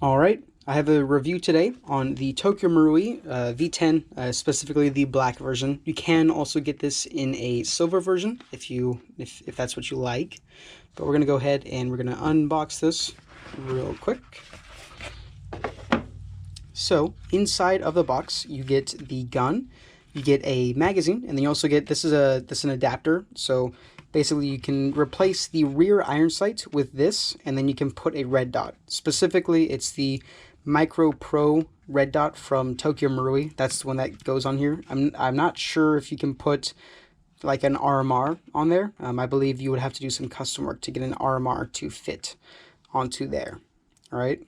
All right, I have a review today on the Tokyo Marui v10, specifically the black version. You can also get this in a silver version if that's what you like. But we're gonna go ahead and we're gonna unbox this real quick. So inside of the box, you get the gun, you get a magazine, and then you also get this is an adapter. So basically, you can replace the rear iron sight with this, and then you can put a red dot. Specifically, it's the Micro Pro red dot from Tokyo Marui. That's the one that goes on here. I'm not sure if you can put like an RMR on there. I believe you would have to do some custom work to get an RMR to fit onto there. All right.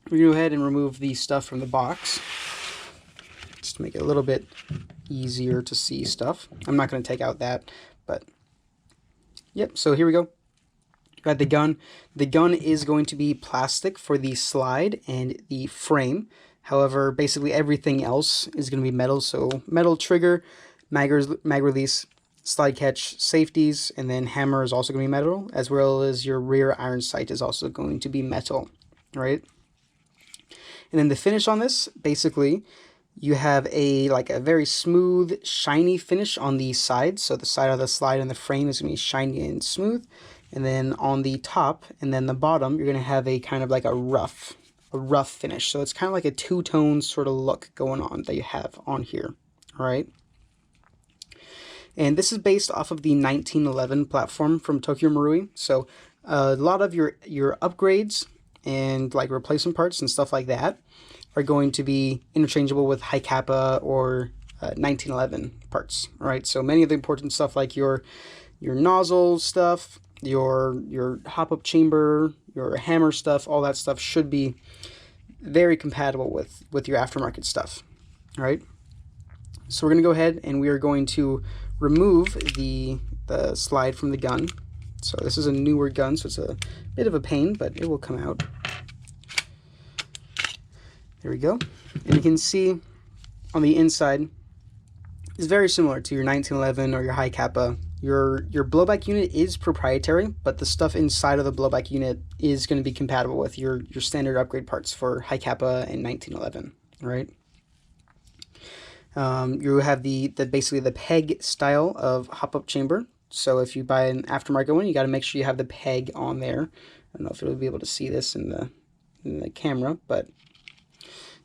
We're gonna go ahead and remove the stuff from the box just to make it a little bit easier to see stuff. I'm not going to take out that, but yep. So here we go. Got the gun. The gun is going to be plastic for the slide and the frame. However, basically everything else is going to be metal. So metal trigger, mag release, slide catch, safeties, and then hammer is also going to be metal, as well as your rear iron sight is also going to be metal, right? And then the finish on this, basically, you have a very smooth, shiny finish on the side. So the side of the slide and the frame is going to be shiny and smooth. And then on the top and then the bottom, you're going to have a kind of like a rough finish. So it's kind of like a two-tone sort of look going on that you have on here. All right. And this is based off of the 1911 platform from Tokyo Marui. So a lot of your upgrades and like replacement parts and stuff like that are going to be interchangeable with hi-capa or 1911 parts, right? So many of the important stuff like your nozzle stuff, your hop-up chamber, your hammer stuff, all that stuff should be very compatible with your aftermarket stuff, all right? So we're gonna go ahead and we are going to remove the slide from the gun. So this is a newer gun, so it's a bit of a pain, but it will come out. There we go. And you can see on the inside is very similar to your 1911 or your hi-capa. Your blowback unit is proprietary, but the stuff inside of the blowback unit is going to be compatible with your standard upgrade parts for hi-capa and 1911, right? You have basically the peg style of hop-up chamber. So if you buy an aftermarket one, you got to make sure you have the peg on there. I don't know if it'll be able to see this in the camera, but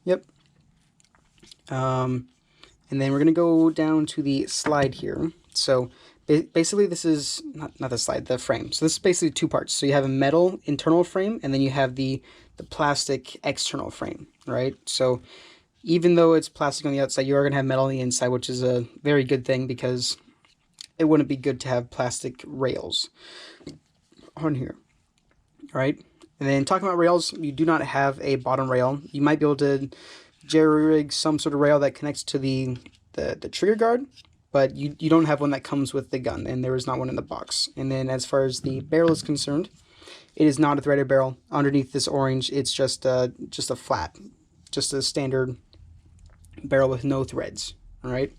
yep. And then we're gonna go down to the slide here. So basically, this is not the slide, the frame. So this is basically two parts. So you have a metal internal frame, and then you have the plastic external frame, right? So even though it's plastic on the outside, you are gonna have metal on the inside, which is a very good thing because it wouldn't be good to have plastic rails on here, right? And then talking about rails, you do not have a bottom rail. You might be able to jerry-rig some sort of rail that connects to the trigger guard, but you don't have one that comes with the gun, and there is not one in the box. And then as far as the barrel is concerned, it is not a threaded barrel. Underneath this orange, it's just a flat, just a standard barrel with no threads, all right?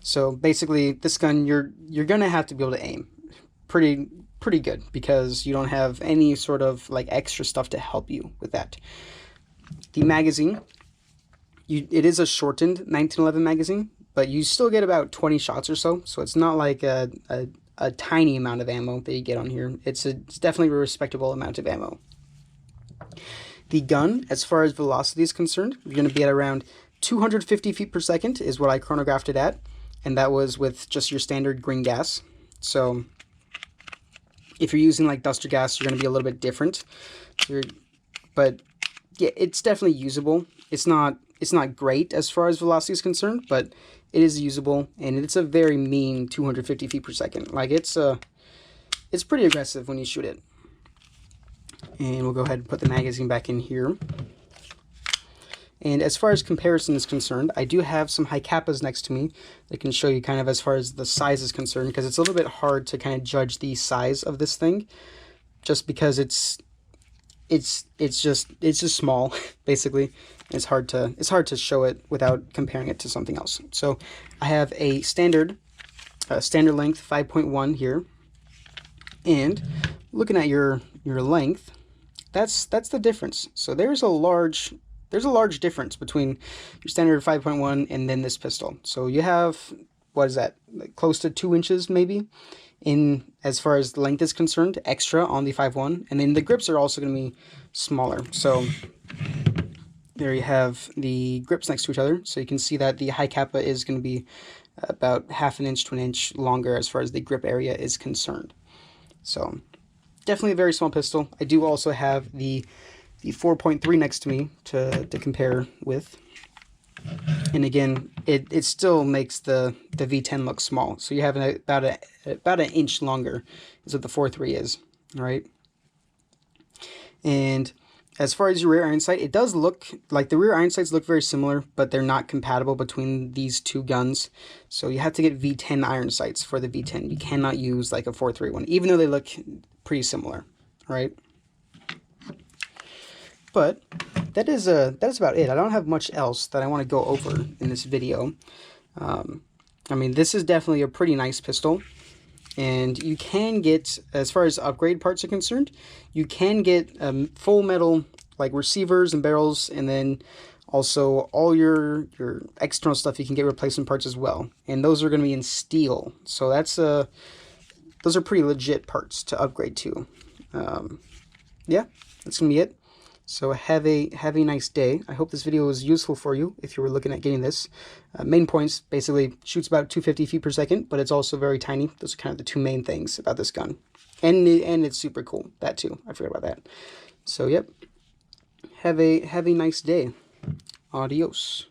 So basically, this gun, you're gonna have to be able to aim pretty good because you don't have any sort of like extra stuff to help you with that. The magazine, it is a shortened 1911 magazine, but you still get about 20 shots or so. So it's not like a tiny amount of ammo that you get on here. It's definitely a respectable amount of ammo. The gun, as far as velocity is concerned, you're going to be at around 250 feet per second is what I chronographed it at. And that was with just your standard green gas. So if you're using like duster gas, you're going to be a little bit different. But yeah, it's definitely usable. It's not great as far as velocity is concerned, but it is usable, and it's a very mean 250 feet per second. Like it's pretty aggressive when you shoot it. And we'll go ahead and put the magazine back in here. And as far as comparison is concerned, I do have some hi-capas next to me that can show you kind of as far as the size is concerned, because it's a little bit hard to kind of judge the size of this thing, just because it's just small, basically. It's hard to show it without comparing it to something else. So I have a standard length 5.1 here, and looking at your length, that's the difference. So there's a large difference between your standard 5.1 and then this pistol. So you have, what is that, like close to 2 inches maybe in as far as length is concerned, extra on the 5.1, and then the grips are also going to be smaller. So there you have the grips next to each other. So you can see that the hi-capa is going to be about 1/2 inch to 1 inch longer as far as the grip area is concerned. So definitely a very small pistol. I do also have the 4.3 next to me to compare with. And again, it still makes the V10 look small. So you have about an inch longer is what the 4.3 is, all right? And as far as your rear iron sight, it does look like the rear iron sights look very similar, but they're not compatible between these two guns. So you have to get V10 iron sights for the V10. You cannot use like a 4.3 one, even though they look pretty similar, right? But that is about it. I don't have much else that I want to go over in this video. I mean, this is definitely a pretty nice pistol. And you can get, as far as upgrade parts are concerned, you can get full metal like receivers and barrels, and then also all your external stuff you can get replacement parts as well. And those are going to be in steel, so that's those are pretty legit parts to upgrade to. Yeah, that's gonna be it. So have a nice day. I hope this video was useful for you if you were looking at getting this. Main points, basically shoots about 250 feet per second, but it's also very tiny. Those are kind of the two main things about this gun. And it's super cool, that too. I forgot about that. So yep, have a nice day. Adios.